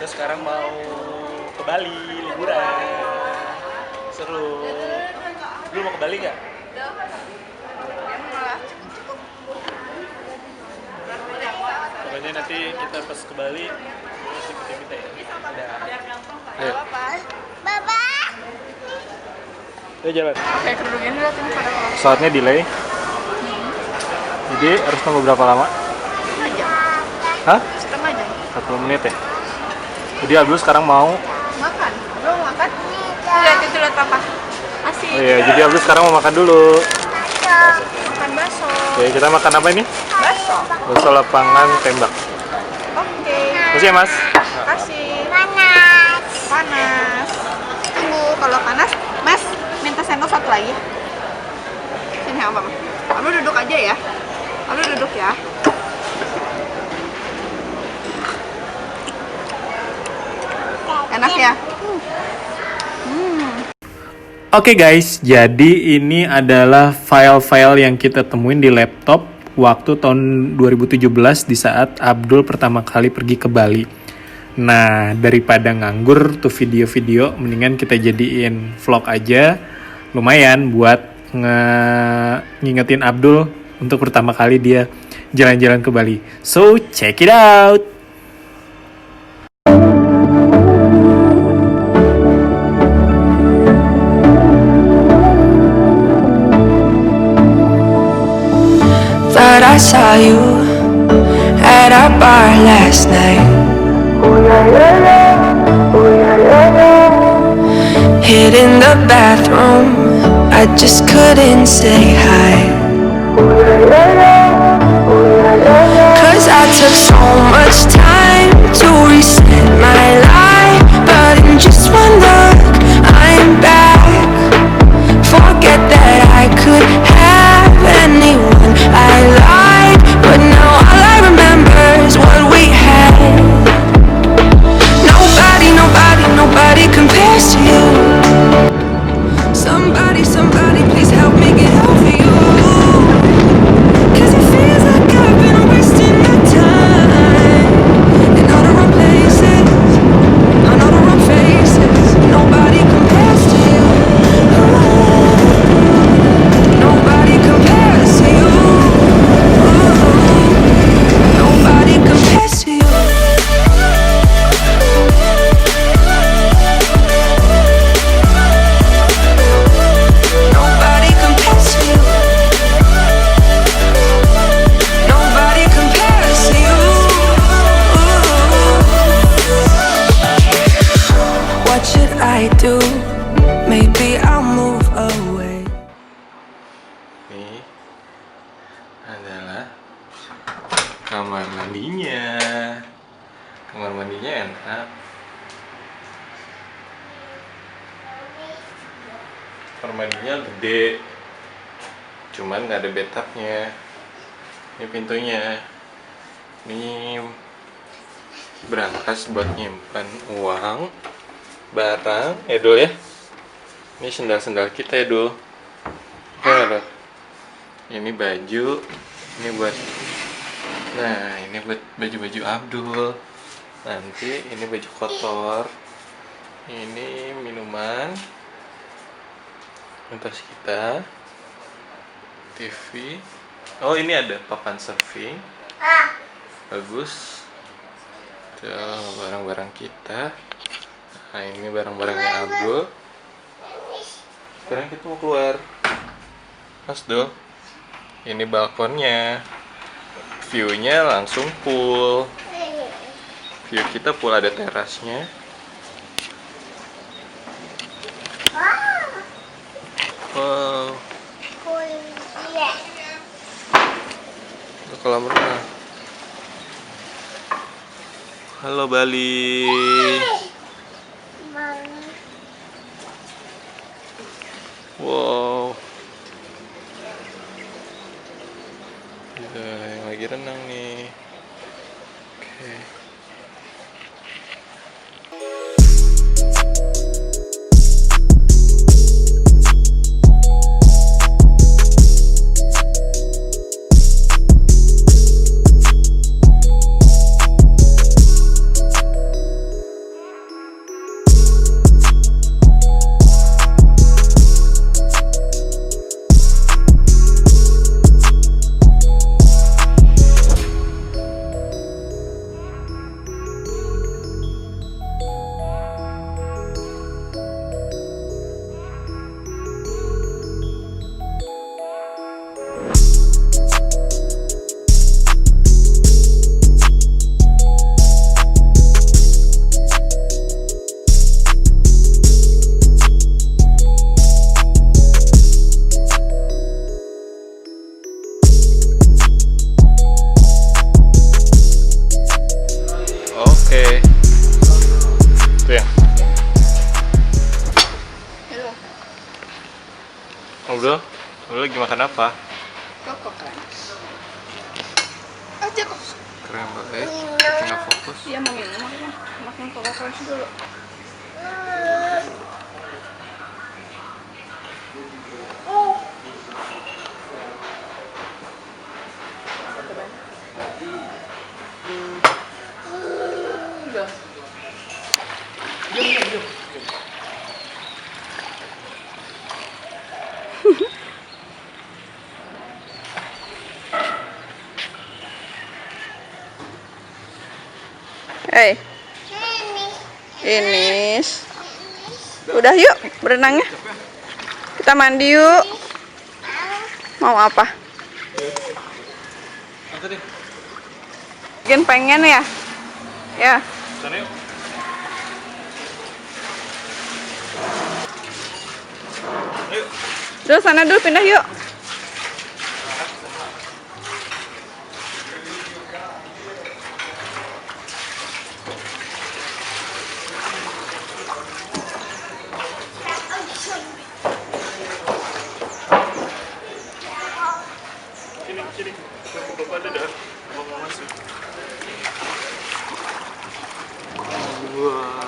Kita sekarang mau ke Bali liburan. Seru. Lu mau ke Bali nggak? Pokoknya nanti kita pas ke Bali terus ikutin kita ya. Udah. Ayo. Bapak. Ayo jalan. Oke, kerudungnya dulu pada kalau Pesawatnya delay. Jadi harus tunggu berapa lama? setengah jam. Hah? Setengah jam. 40 menit ya? Jadi Abdul sekarang mau. Makan. Belum makan? Lihat itu lihat papa. Asik. Oh iya, jadi Abdul sekarang mau makan dulu. Makan bakso. Oke, kita makan apa ini? Bakso. Bakso lapangan tembak. Oke. Makasih ya, Mas. Kasih. Panas. Panas. Tunggu, kalau panas, Mas minta sendok satu lagi. Sini apa, Mas? Kamu duduk aja ya. Kamu duduk ya. Enak ya? Oke guys, jadi ini adalah file-file yang kita temuin di laptop waktu tahun 2017 di saat Abdul pertama kali pergi ke Bali. Nah, daripada nganggur tuh video-video, mendingan kita jadiin vlog aja. Lumayan buat ngingetin Abdul untuk pertama kali dia jalan-jalan ke Bali. So, check it out! Thought I saw you at a bar last night. Hid in the bathroom, I just couldn't say hi. Cause I took so much time to reset my life, but in just one look, I'm back. Forget that I could have anyone I like, but now all I remember is what we had. Nobody compares to you. Somebody, please help me get over you. Cause it feels like I've been wasting my time in all the wrong places, on all the wrong faces. Nobody compares to you. Nobody compares to you. Nobody compares to you. Nobody compares to you. Nobody compares to you. What should I do? Maybe I'll move away. Ini adalah kamar mandinya. Kamar mandinya enak. Kamar mandinya gede, cuman nggak ada bathtubnya. Ini pintunya. Ini berangkas buat nyimpan uang, barang, ya Dul ya. Ini sendal-sendal kita ya Dul. Oke nggak, Dul? Ini baju, ini buat, nah ini buat baju-baju Abdul. Nanti ini baju kotor, ini minuman, tas kita, TV. Oh ini ada papan surfing, bagus. Tuh barang-barang kita. Nah ini barang-barangnya Abdul. Sekarang kita mau keluar, Mas Dul. Ini balkonnya, view-nya langsung pool. View kita pool, ada terasnya. Wow. Itu kolam renang. Halo Bali. Wow. Ada yang lagi renang nih. Oke. Abdul lagi makan apa? Koko kan? Aja kok. Keren banget. Nggak fokus. Dia mau minum, makan Coco Crunch dulu. Hei, Inis, udah yuk berenangnya. Kita mandi yuk. Mau apa? Mungkin pengen ya? Ya. Sana yuk. Ayo. Dulu sana dulu, pindah yuk. Sini. Bapak ada dah. Bapak masuk. Wah.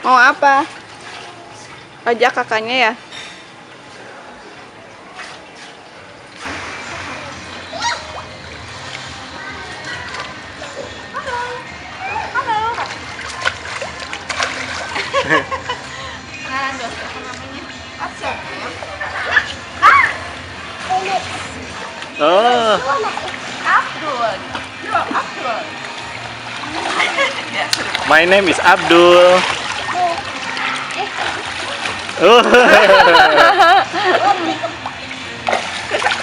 Mau apa? Ajak kakaknya ya. Oh. Abdul. Yo, Abdul. My name is Abdul. Oh.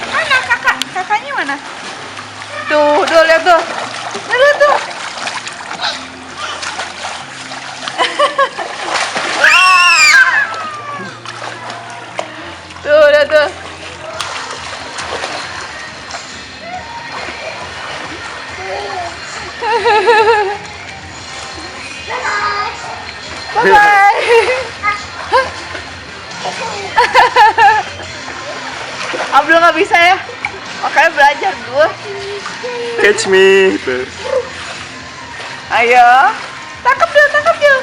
Mana kakak? Kakaknya mana? Tuh, lihat tuh. Lihat tuh. Tuh, lihat tuh. Bye-bye. Abdul nggak bisa ya, makanya belajar gue. Catch me. Ayo, tangkap dulu. Tangkap dulu.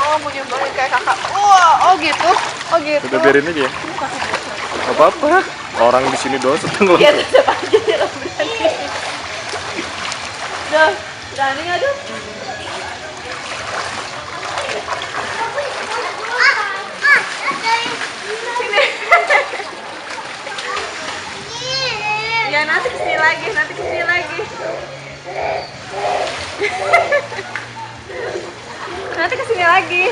Oh, mau nyobain kayak kakak. Oh gitu. Udah biarin aja ya. Gak apa-apa. Orang di sini doang seneng loh. Ya tetap aja ya berani. Duh, berani nggak Duh? Sini. Ya nanti kesini lagi. Nanti kesini lagi.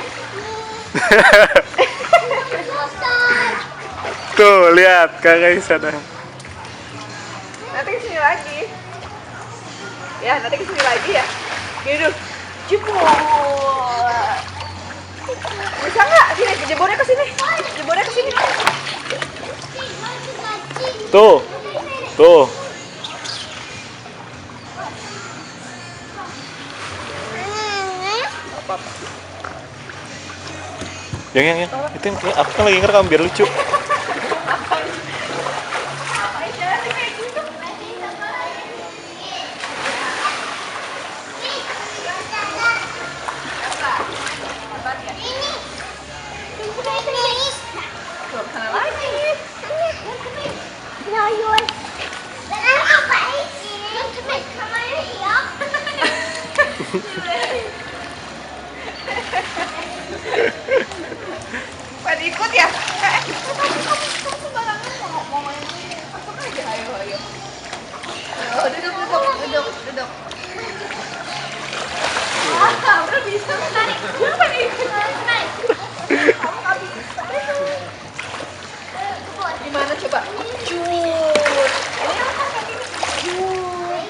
Tuh, lihat kakak di sana. Nanti kesini lagi. Ya, nanti kesini lagi ya. Gini dulu. Jebol. Bisa nggak? Sini, jebolnya ke sini. Tuh. Yang itu yang kayak aku kan lagi ngerekam biar lucu. Pada ikut ya? Kamu sembarangan mau main duduk. Udah bisa menarik. Apa nih? Kamu nggak bisa. Gimana coba? Cut.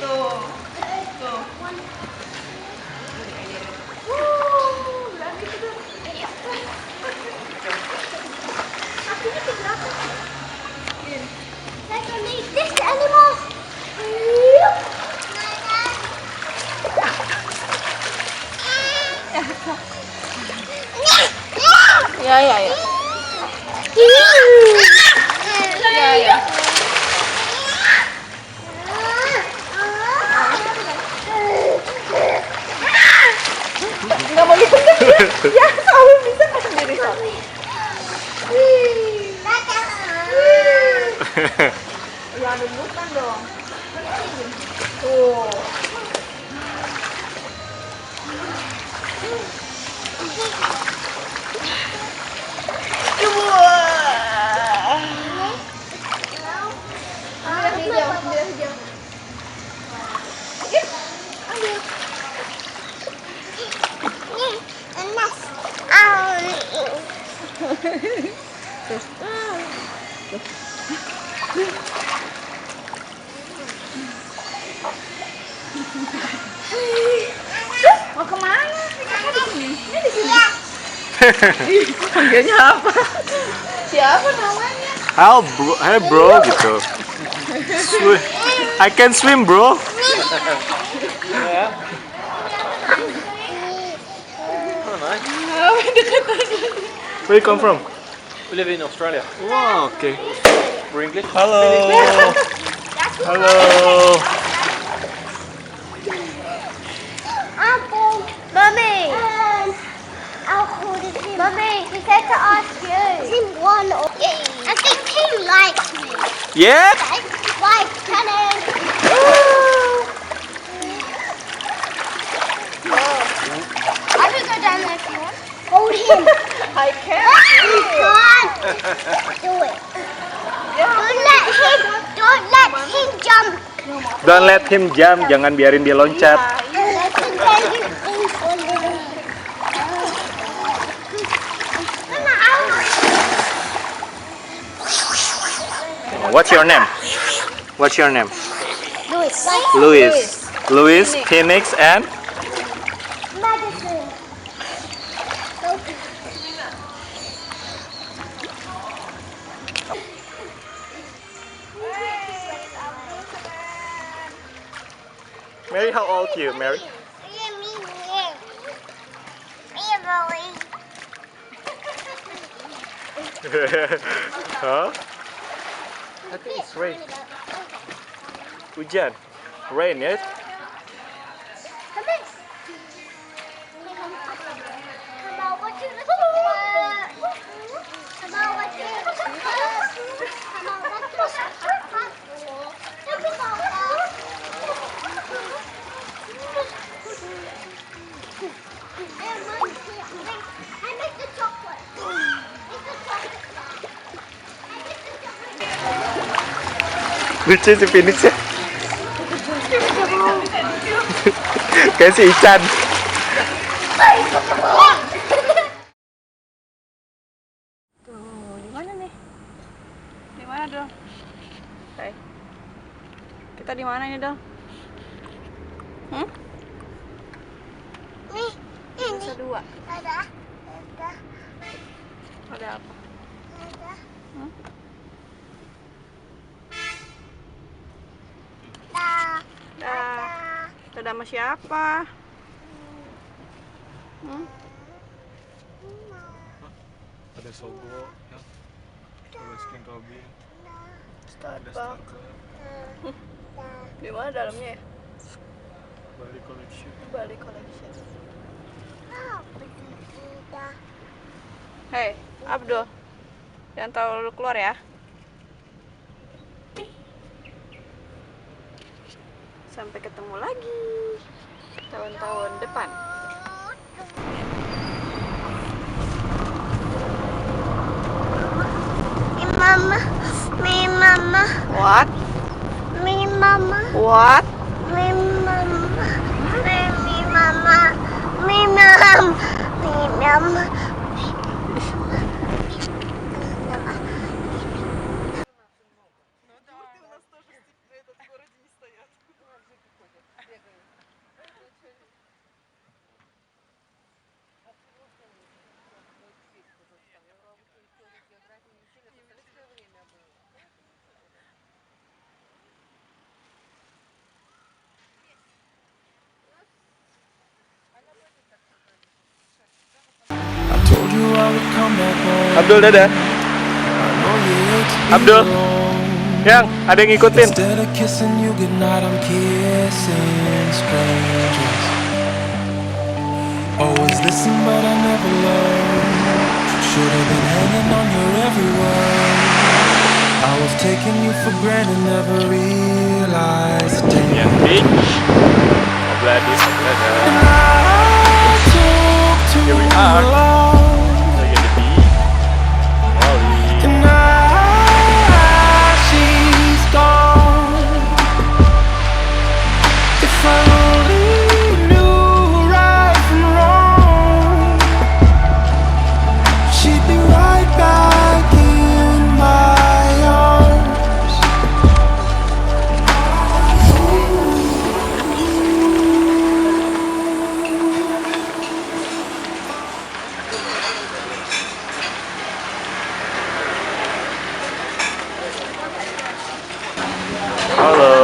Tuh. Tuh. Berani tuh. Kakinya keberapa? I don't need this anymore. Ya, ya, ya. Ya, ya. Nggak mau gitu kan? Ya, kamu bisa kan sendiri. Ya, dudukkan dong. Tuh. Ambil hijau, ambil hijau. Mau kemana? Ini di sini. Panggilnya apa? Siapa namanya? Hey bro gitu. I can swim bro. Where you come from? We live in Australia. Oh, okay. We're English. Hello. Hello. Apple. Mummy. Mummy, he said to ask you. Team 1 or I think Team likes me. Yeah? Like tennis. I can go down there if you want. Hold him. I can't. You can't do it. Don't let him jump. Don't let him jump, jangan biarin dia loncat. Let him take you in for living. What's your name? What's your name? Louis. Louis. Louis, Phoenix, and Madison. Mary. How old are you, Mary? Huh? I think it's rain. Hujan. Rain, yes? Lucu si Phoenix ya. Kayak si Ican. Tuh, di mana nih? Di mana, Dong? Hai. Kita di mana ini, Dong? Nusa Dua. Ada apa? Dah. Dadah sama siapa? Ada Sogo, ya. Ada Skin Robin. Ada Starbucks. Starbucks. Di mana dalamnya ya? Bali Collection. Bali Collection. Hei, Abdul. Jangan terlalu keluar ya. Sampai ketemu lagi tahun-tahun depan. Me mama, What? me mama, What? me mama. Minum. I told you I would come back home. Abdul, dadah. I know you hate to be Abdul. alone. Yang, ada yang ngikutin. Instead of kissing you goodnight, I'm kissing strangers. Always listen, but I never learned. Should have been hanging on your every word. I was taking you for granted, never realized the day. Yang di Obladi, Oblada. I took too Here we are. long, Lagi ada di Bali. and now she's gone. If I only knew right from wrong, she'd be right back in my arms. Halo,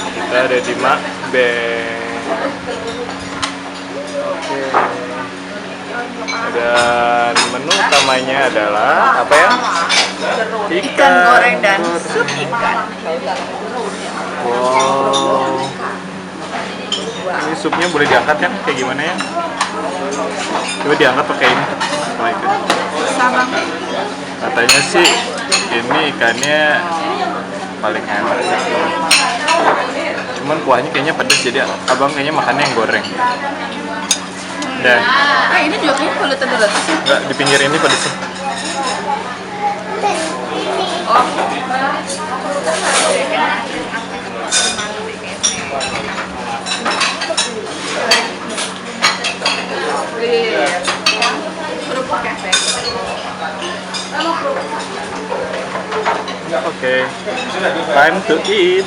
kita ada di Macbeth. Oke. Dan menu utamanya adalah apa ya? Ikan goreng dan sup ikan. Wow. Ini supnya boleh diangkat kan? Kayak gimana ya? Coba diangkat pakai ini. Oh, itu. Sama. Katanya sih ini ikannya paling enak. Cuman kuahnya kayaknya pedas, jadi abang kayaknya makannya yang goreng. Dan Ini juga kayaknya kulit terus. enggak, di pinggir ini pedasnya. Kerupuk ya. Oke, time to eat.